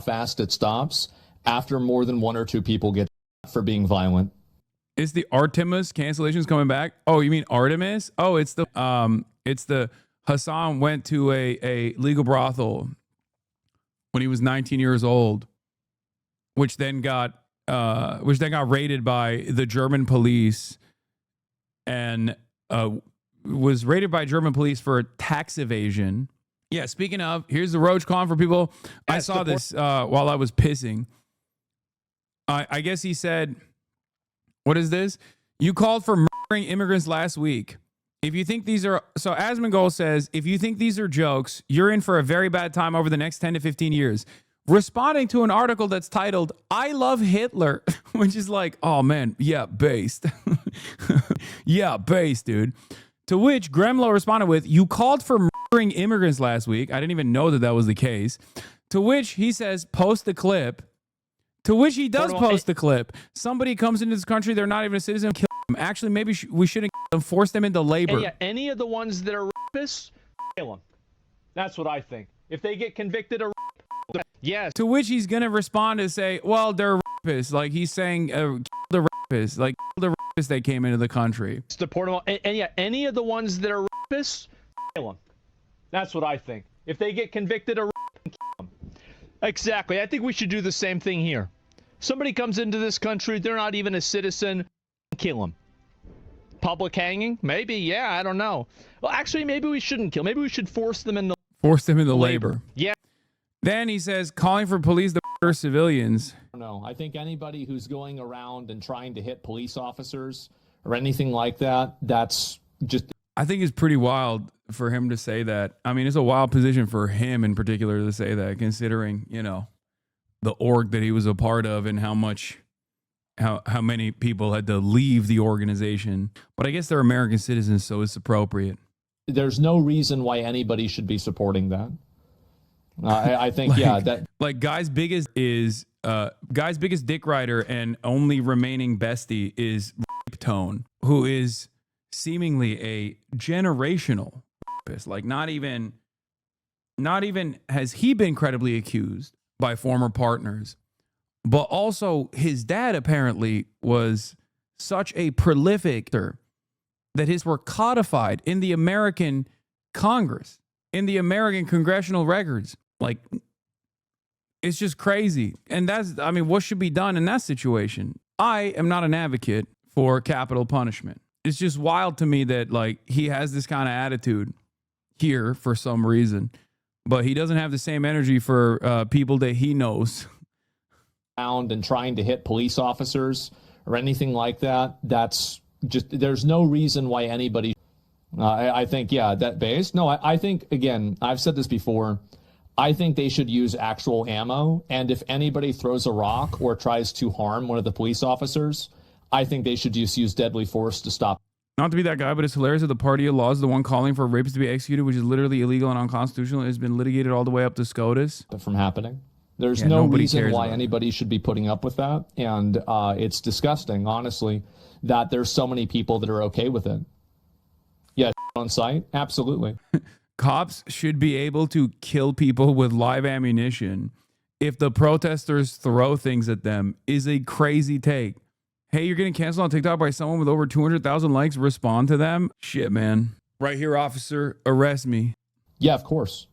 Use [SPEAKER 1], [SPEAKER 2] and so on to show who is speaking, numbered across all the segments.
[SPEAKER 1] fast it stops after more than one or two people get shot for being violent.
[SPEAKER 2] Is the Artemis cancellations coming back? Oh, you mean Artemis? Oh, it's the Hasan went to a legal brothel when he was 19 years old, which then got raided by the German police and was raided by German police for tax evasion. Yeah, speaking of, here's the Roach Con for people. I saw this while I was pissing. I guess he said, what is this? You called for murdering immigrants last week. If you think these are, so Asmongold says, if you think these are jokes, you're in for a very bad time over the next 10 to 15 years. Responding to an article that's titled, I love Hitler, which is like, oh man, yeah, based. Yeah, based, dude. To which Gremlo responded with, you called for murdering immigrants last week. I didn't even know that was the case. To which he says, post the clip. To which he does post the clip. Somebody comes into this country, they're not even a citizen, kill them. Actually, maybe we shouldn't kill them, force them into labor.
[SPEAKER 3] And yeah, any of the ones that are rapists, kill them. That's what I think. If they get convicted of rape, yes.
[SPEAKER 2] To which he's going to respond and say, well, they're rapists. Like he's saying, kill the rapists. Like kill the rapists that came into the country.
[SPEAKER 3] Deport them all. And yeah, any of the ones that are rapists, kill them. That's what I think. If they get convicted of rape, kill them. Exactly. I think we should do the same thing here. Somebody comes into this country, they're not even a citizen, kill them. Public hanging? Maybe, yeah, I don't know. Well, actually, maybe we shouldn't kill. Maybe we should force them into
[SPEAKER 2] labor.
[SPEAKER 3] Yeah.
[SPEAKER 2] Then he says, calling for police to murder civilians.
[SPEAKER 1] No, I think anybody who's going around and trying to hit police officers or anything like that, that's just...
[SPEAKER 2] I think it's pretty wild for him to say that. I mean, it's a wild position for him in particular to say that, considering, you know, the org that he was a part of and how many people had to leave the organization. But I guess they're American citizens, so it's appropriate.
[SPEAKER 1] There's no reason why anybody should be supporting that. I think,
[SPEAKER 2] like guy's biggest dick rider and only remaining bestie is Rape Tone, who is seemingly a generational rapist. Like not even has he been credibly accused by former partners, but also his dad apparently was such a prolific that his were codified in the American Congress, in the American congressional records. Like, it's just crazy. And that's, I mean, what should be done in that situation? I am not an advocate for capital punishment. It's just wild to me that, like, he has this kind of attitude here for some reason, but he doesn't have the same energy for people that he knows.
[SPEAKER 1] And trying to hit police officers or anything like that, that's just, there's no reason why anybody... I think, yeah, that based. No, I think, again, I've said this before, I think they should use actual ammo, and if anybody throws a rock or tries to harm one of the police officers, I think they should just use deadly force to stop.
[SPEAKER 2] Not to be that guy, but it's hilarious that the party of law is the one calling for rapists to be executed, which is literally illegal and unconstitutional. It has been litigated all the way up to SCOTUS.
[SPEAKER 1] From happening. There's no reason why anybody should be putting up with that, and it's disgusting, honestly, that there's so many people that are okay with it. Yeah, on site? Absolutely.
[SPEAKER 2] Cops should be able to kill people with live ammunition if the protesters throw things at them is a crazy take. Hey, you're getting canceled on TikTok by someone with over 200,000 likes. Respond to them. Shit, man. Right here, officer. Arrest me.
[SPEAKER 1] Yeah, of course.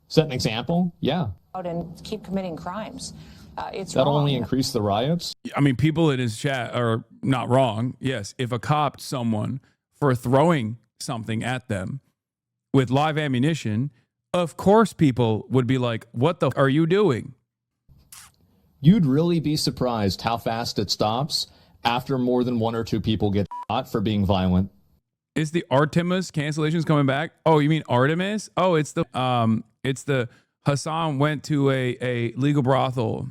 [SPEAKER 1] Set an example. Yeah.
[SPEAKER 4] And keep committing crimes.
[SPEAKER 1] That'll only increase the riots.
[SPEAKER 2] I mean, people in his chat are not wrong. Yes, if a cop someone for throwing something at them with live ammunition, of course people would be like, what the are you doing?
[SPEAKER 1] You'd really be surprised how fast it stops after more than one or two people get shot for being violent.
[SPEAKER 2] Is the Artemis cancellations coming back? Oh, you mean Artemis? Oh, it's the Hasan went to a legal brothel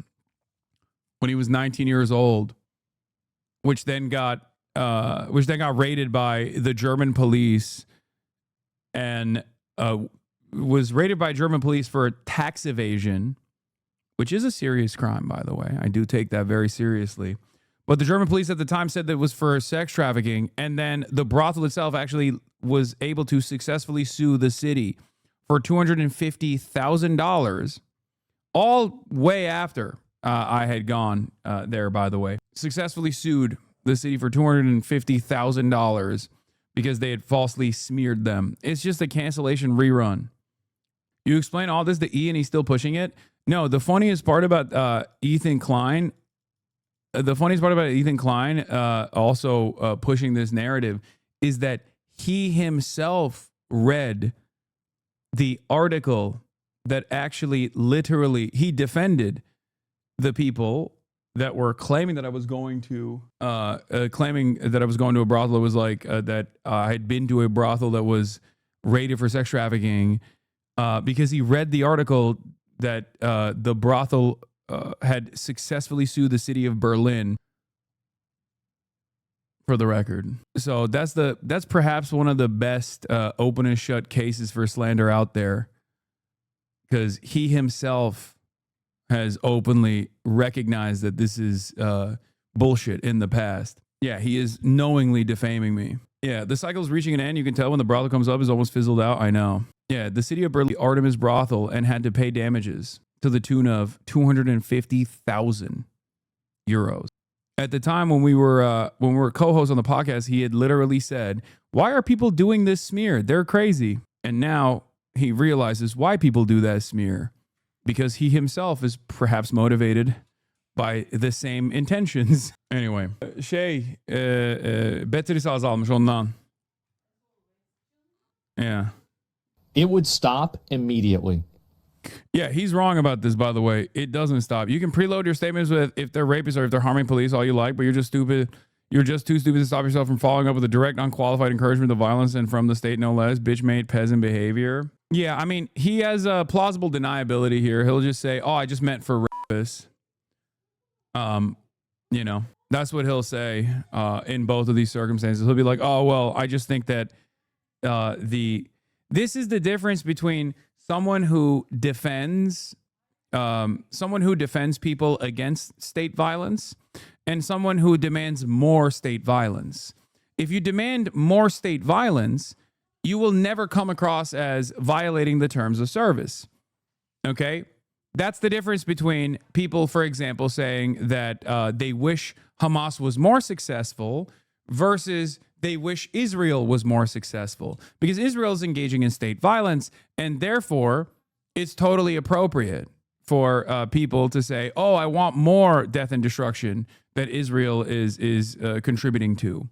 [SPEAKER 2] when he was 19 years old, which then got raided by the German police and was raided by German police for tax evasion, which is a serious crime, by the way. I do take that very seriously. But the German police at the time said that it was for sex trafficking, and then the brothel itself actually was able to successfully sue the city for $250,000 all way after I had gone there, by the way. Successfully sued the city for $250,000 because they had falsely smeared them. It's just a cancellation rerun. You explain all this to E and he's still pushing it? No, the funniest part about Ethan Klein, also pushing this narrative is that he himself read the article that actually literally he defended the people that were claiming that I was going to a brothel. It was like that I had been to a brothel that was rated for sex trafficking because he read the article that the brothel had successfully sued the city of Berlin, for the record. So that's perhaps one of the best open and shut cases for slander out there, because he himself has openly recognized that this is bullshit in the past. Yeah, he is knowingly defaming me. Yeah, the cycle is reaching an end. You can tell when the brothel comes up, it's almost fizzled out. I know. Yeah, the city of Berlin, Artemis brothel, and had to pay damages to the tune of 250,000 euros. At the time when we were co-hosts on the podcast, he had literally said, "Why are people doing this smear? They're crazy." And now he realizes why people do that smear, because he himself is perhaps motivated by the same intentions. Anyway, batterisi azalmış ondan. Yeah.
[SPEAKER 1] It would stop immediately.
[SPEAKER 2] Yeah, he's wrong about this, by the way. It doesn't stop. You can preload your statements with if they're rapists or if they're harming police all you like, but you're just stupid. You're just too stupid to stop yourself from following up with a direct, unqualified encouragement of violence and from the state, no less. Bitch-made peasant behavior. Yeah, I mean, he has a plausible deniability here. He'll just say, "Oh, I just meant for rapists." That's what he'll say in both of these circumstances. He'll be like, "Oh, well, I just think that this is the difference between someone who defends people against state violence and someone who demands more state violence. If you demand more state violence, you will never come across as violating the terms of service." Okay? That's the difference between people, for example, saying that they wish Hamas was more successful versus they wish Israel was more successful, because Israel is engaging in state violence, and therefore it's totally appropriate for people to say, "Oh, I want more death and destruction that Israel is contributing to."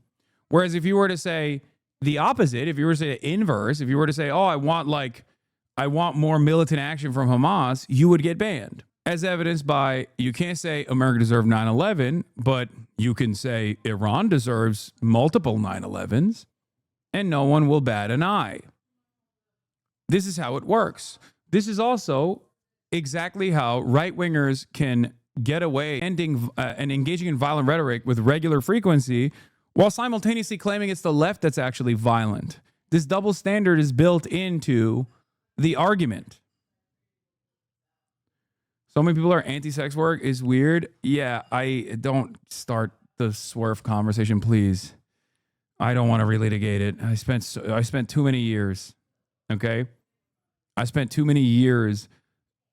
[SPEAKER 2] Whereas if you were to say the opposite, if you were to say the inverse, if you were to say, "Oh, I want more militant action from Hamas," you would get banned. As evidenced by, you can't say America deserved 9/11, but you can say Iran deserves multiple 9/11s, and no one will bat an eye. This is how it works. This is also exactly how right-wingers can get away and engaging in violent rhetoric with regular frequency while simultaneously claiming it's the left that's actually violent. This double standard is built into the argument. So many people are anti-sex work is weird. Yeah, I don't start the swerve conversation, please. I don't want to relitigate it. I spent too many years. Okay, I spent too many years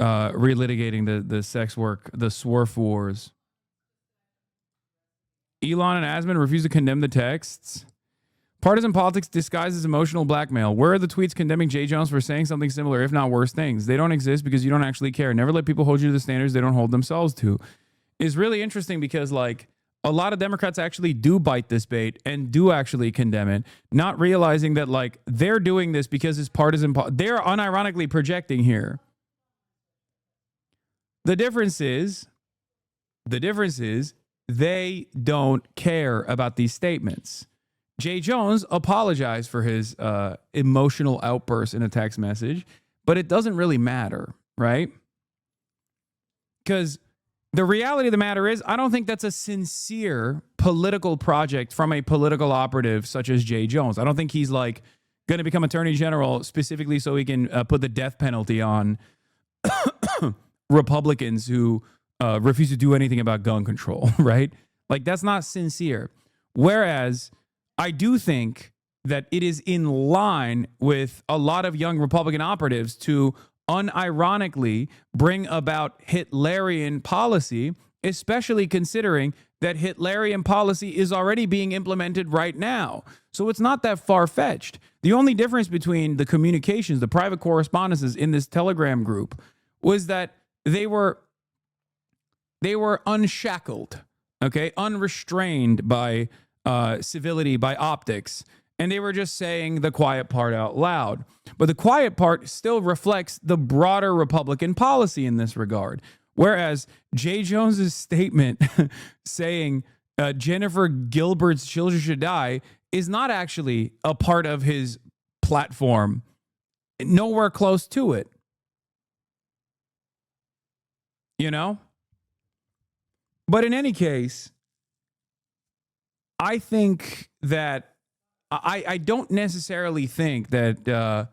[SPEAKER 2] relitigating the sex work, the swerve wars. Elon and Asman refuse to condemn the texts. Partisan politics disguised as emotional blackmail. Where are the tweets condemning Jay Jones for saying something similar, if not worse things? They don't exist because you don't actually care. Never let people hold you to the standards they don't hold themselves to. It's really interesting because, like, a lot of Democrats actually do bite this bait and do actually condemn it, not realizing that, like, they're doing this because it's partisan. They're unironically projecting here. The difference is they don't care about these statements. Jay Jones apologized for his emotional outburst in a text message, but it doesn't really matter, right? Because the reality of the matter is, I don't think that's a sincere political project from a political operative such as Jay Jones. I don't think he's like going to become attorney general specifically so he can put the death penalty on Republicans who refuse to do anything about gun control, right? Like, that's not sincere. Whereas I do think that it is in line with a lot of young Republican operatives to unironically bring about Hitlerian policy, especially considering that Hitlerian policy is already being implemented right now. So it's not that far-fetched. The only difference between the communications, the private correspondences in this Telegram group, was that they were unshackled, okay, unrestrained by civility, by optics, and they were just saying the quiet part out loud. But the quiet part still reflects the broader Republican policy in this regard. Whereas Jay Jones's statement saying Jennifer Gilbert's children should die is not actually a part of his platform, nowhere close to it. You know? But in any case, I think that I don't necessarily think that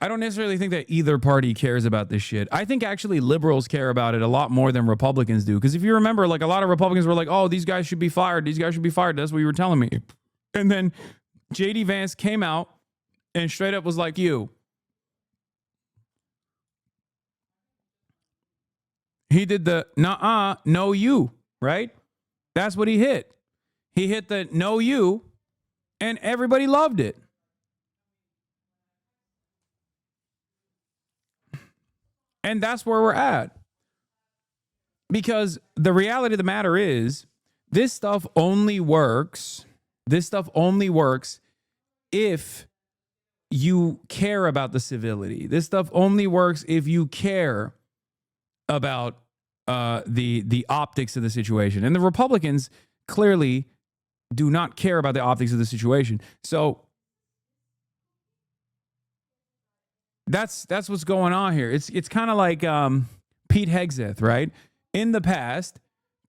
[SPEAKER 2] I don't necessarily think that either party cares about this shit. I think actually liberals care about it a lot more than Republicans do. Because if you remember, like a lot of Republicans were like, oh, these guys should be fired. These guys should be fired. That's what you were telling me. And then J.D. Vance came out and straight up was like, you. He did the nuh-uh, no you, right? That's what he hit. He hit the no you, and everybody loved it. And that's where we're at. Because the reality of the matter is, this stuff only works. This stuff only works if you care about the civility. This stuff only works if you care about the optics of the situation. And the Republicans clearly do not care about the optics of the situation. So that's what's going on here. It's kind of like Pete Hegseth, right? In the past,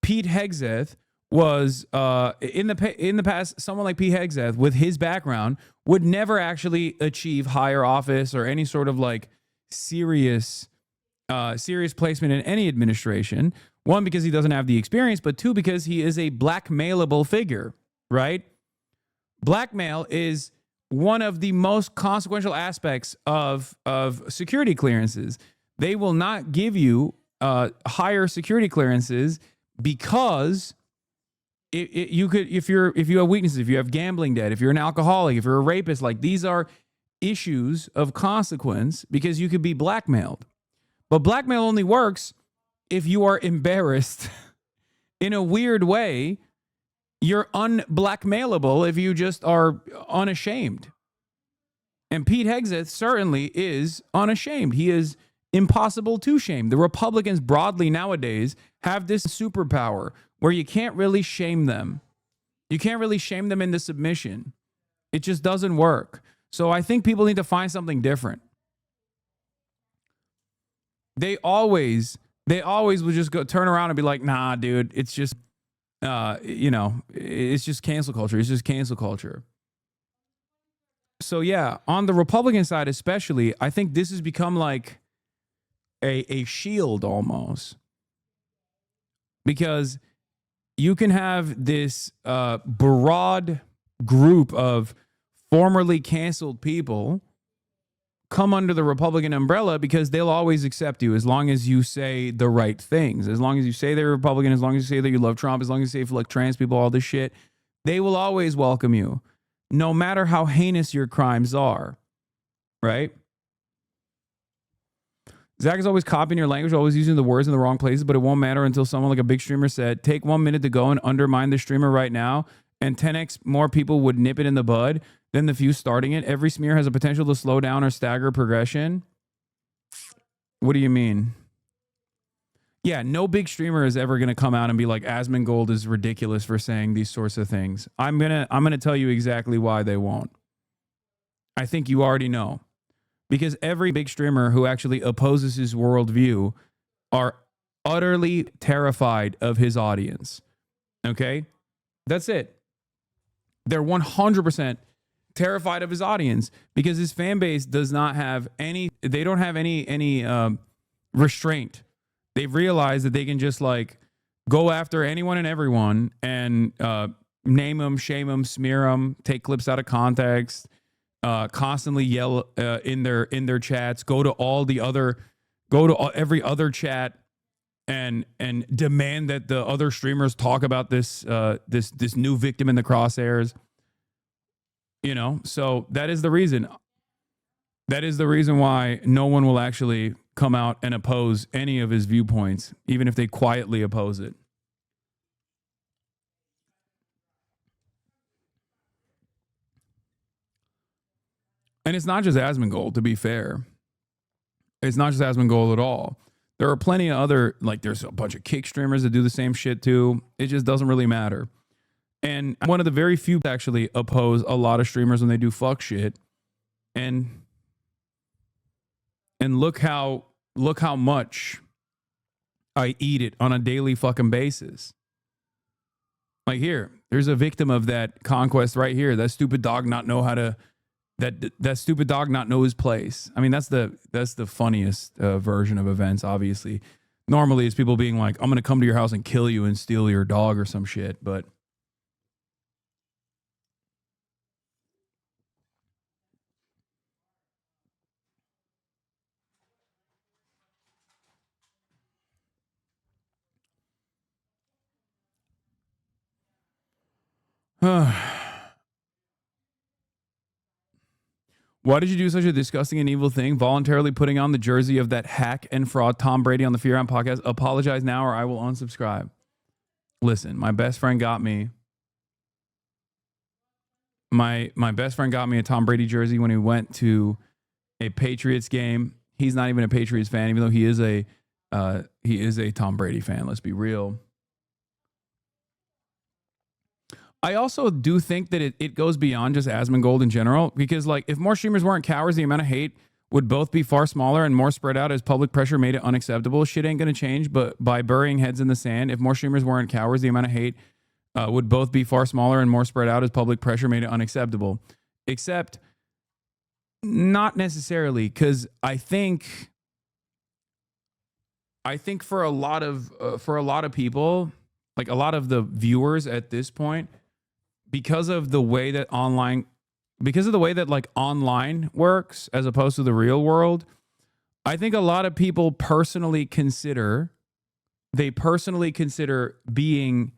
[SPEAKER 2] Pete Hegseth was in the past, someone like Pete Hegseth with his background would never actually achieve higher office or any sort of like serious placement in any administration. One, because he doesn't have the experience, but two, because he is a blackmailable figure, right? Blackmail is one of the most consequential aspects of security clearances. They will not give you higher security clearances because you could, if you have weaknesses, if you have gambling debt, if you're an alcoholic, if you're a rapist, like these are issues of consequence because you could be blackmailed. But blackmail only works if you are embarrassed in a weird way. You're unblackmailable if you just are unashamed. And Pete Hegseth certainly is unashamed. He is impossible to shame. The Republicans broadly nowadays have this superpower where you can't really shame them. You can't really shame them into submission. It just doesn't work. So I think people need to find something different. They always would just go turn around and be like, nah, dude, it's just, it's just cancel culture. It's just cancel culture. So yeah, on the Republican side especially, I think this has become like a shield almost. Because you can have this broad group of formerly canceled people come under the Republican umbrella because they'll always accept you as long as you say the right things. As long as you say they're Republican, as long as you say that you love Trump, as long as you say you like trans people, all this shit, they will always welcome you, no matter how heinous your crimes are, right? Zach is always copying your language, always using the words in the wrong places, but it won't matter until someone like a big streamer said, take 1 minute to go and undermine the streamer right now, and 10x more people would nip it in the bud than the few starting it. Every smear has a potential to slow down or stagger progression. What do you mean? Yeah, no big streamer is ever going to come out and be like, Asmongold is ridiculous for saying these sorts of things. I'm gonna tell you exactly why they won't. I think you already know. Because every big streamer who actually opposes his worldview are utterly terrified of his audience. Okay? That's it. They're 100% terrified of his audience because his fan base does not have any, they don't have any restraint. They've realized that they can just like go after anyone and everyone and name them, shame them, smear them, take clips out of context, constantly yell in their chats, go to every other chat and demand that the other streamers talk about this new victim in the crosshairs. So that is the reason. That is the reason why no one will actually come out and oppose any of his viewpoints, even if they quietly oppose it. And it's not just Asmongold, to be fair. It's not just Asmongold at all. There are plenty of other, there's a bunch of kick streamers that do the same shit too. It just doesn't really matter. And one of the very few actually oppose a lot of streamers when they do fuck shit. And look how much I eat it on a daily fucking basis. Like here, there's a victim of that conquest right here. That stupid dog not know how to that stupid dog not know his place. I mean, that's the funniest version of events, obviously. Normally it's people being like, I'm going to come to your house and kill you and steal your dog or some shit, but why did you do such a disgusting and evil thing? Voluntarily putting on the jersey of that hack and fraud Tom Brady on the Fear Round podcast. Apologize now or I will unsubscribe. Listen, my best friend got me. My best friend got me a Tom Brady jersey when he went to a Patriots game. He's not even a Patriots fan, even though he is a Tom Brady fan. Let's be real. I also do think that it goes beyond just Asmongold in general, because if more streamers weren't cowards, the amount of hate would both be far smaller and more spread out as public pressure made it unacceptable. Shit ain't going to change, but by burying heads in the sand, if more streamers weren't cowards, the amount of hate would both be far smaller and more spread out as public pressure made it unacceptable. Except not necessarily, because I think for a lot of people, a lot of the viewers at this point, because of the way that online works as opposed to the real world, I think a lot of people personally consider being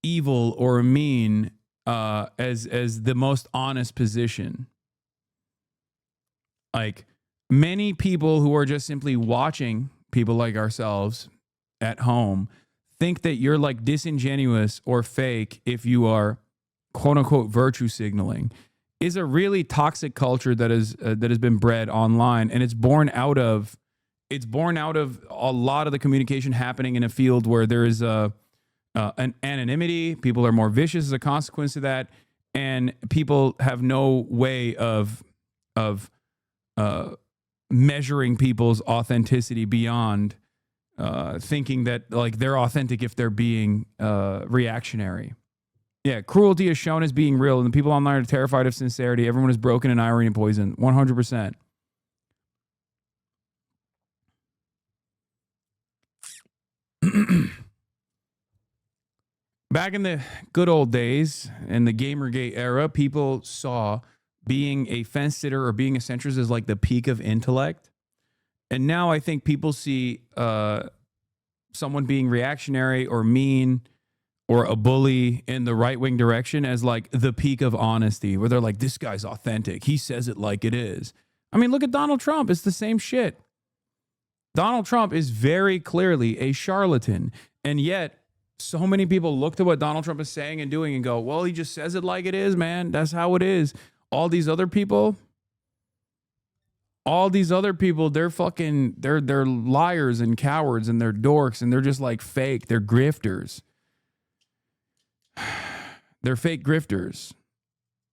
[SPEAKER 2] evil or mean as the most honest position. Many people who are just simply watching people like ourselves at home think that you're disingenuous or fake if you are quote unquote virtue signaling. Is a really toxic culture that has been bred online, and it's born out of a lot of the communication happening in a field where there is an anonymity. People are more vicious as a consequence of that, and people have no way of measuring people's authenticity beyond thinking that they're authentic if they're being reactionary. Yeah, cruelty is shown as being real, and the people online are terrified of sincerity. Everyone is broken and irony and poison. 100%. Back in the good old days, in the Gamergate era, people saw being a fence sitter or being a centrist as the peak of intellect. And now I think people see someone being reactionary or mean or a bully in the right-wing direction as the peak of honesty, where they're this guy's authentic. He says it like it is. I mean, look at Donald Trump. It's the same shit. Donald Trump is very clearly a charlatan. And yet, so many people look to what Donald Trump is saying and doing and go, well, he just says it like it is, man. That's how it is. All these other people, they're liars and cowards and they're dorks and they're just fake. They're grifters. They're fake grifters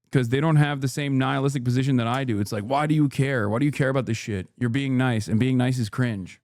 [SPEAKER 2] because they don't have the same nihilistic position that I do. It's why do you care? Why do you care about this shit? You're being nice, and being nice is cringe.